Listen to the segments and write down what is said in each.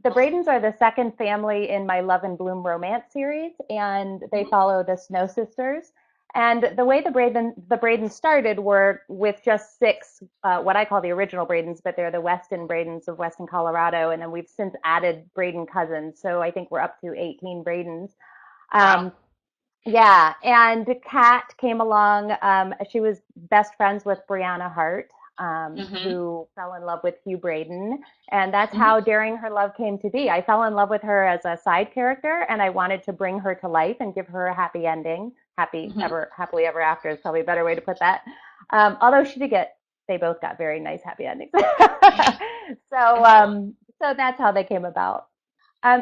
The Bradens are the second family in my Love and Bloom romance series, and they follow the Snow Sisters. And the way the Bradens started were with just six, what I call the original Bradens, but they're the Weston Bradens of Weston, Colorado. And then we've since added Braden cousins. So I think we're up to 18 Bradens. Wow. Um, yeah, and Kat came along. She was best friends with Brianna Heart, Hmm. who fell in love with Hugh Braden, and that's Hmm. how Daring Her Love came to be. I fell in love with her as a side character, and I wanted to bring her to life and give her a happy ending. Hmm. Happily ever after is probably a better way to put that. Although they both got very nice happy endings. So, Excellent. so that's how they came about.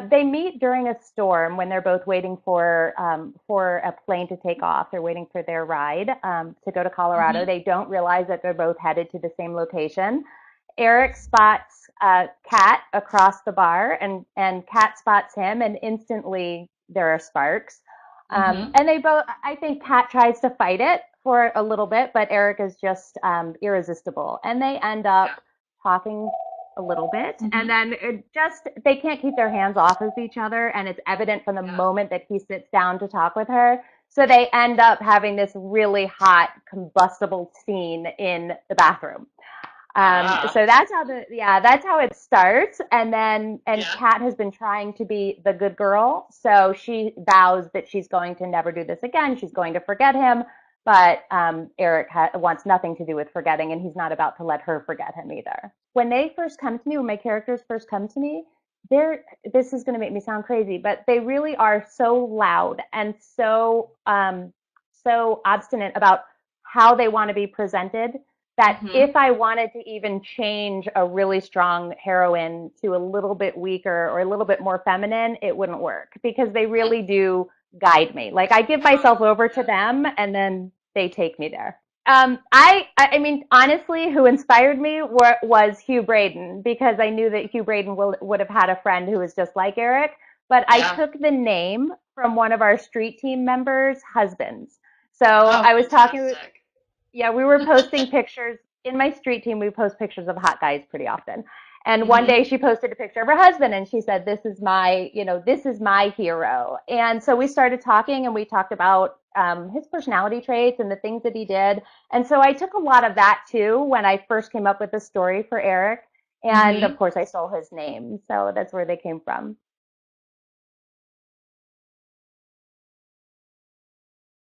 They meet during a storm when they're both waiting for a plane to take off. They're waiting for their ride to go to Colorado. Hmm. They don't realize that they're both headed to the same location. Eric spots Kat across the bar, and Kat spots him, and instantly there are sparks. Hmm. And they both, I think Kat tries to fight it for a little bit, but Eric is just irresistible, and they end Yeah. up talking a little bit, and Hmm. then they can't keep their hands off of each other, and it's evident from the Yeah. moment that he sits down to talk with her. So they end up having this really hot combustible scene in the bathroom. Ah. So that's how it starts. And Yeah. Kat has been trying to be the good girl. So she vows that she's going to never do this again. She's going to forget him. But Eric wants nothing to do with forgetting, and he's not about to let her forget him either. When my characters first come to me, this is going to make me sound crazy, but they really are so loud and so obstinate about how they want to be presented that Hmm. if I wanted to even change a really strong heroine to a little bit weaker or a little bit more feminine, it wouldn't work because they really do guide me. Like I give myself over to Yeah. them and then they take me there. I mean, honestly, who inspired me was Hugh Braden because I knew that Hugh Braden would have had a friend who was just like Eric. But I Yeah. took the name from one of our street team members' husbands. So Oh, I was talking fantastic. yeah, we were posting pictures in my street team. We post pictures of hot guys pretty often. And one Hmm. day she posted a picture of her husband and she said, this is my hero. And so we started talking and we talked about his personality traits and the things that he did. And so I took a lot of that too when I first came up with the story for Eric. And of Hmm. course, I stole his name. So that's where they came from.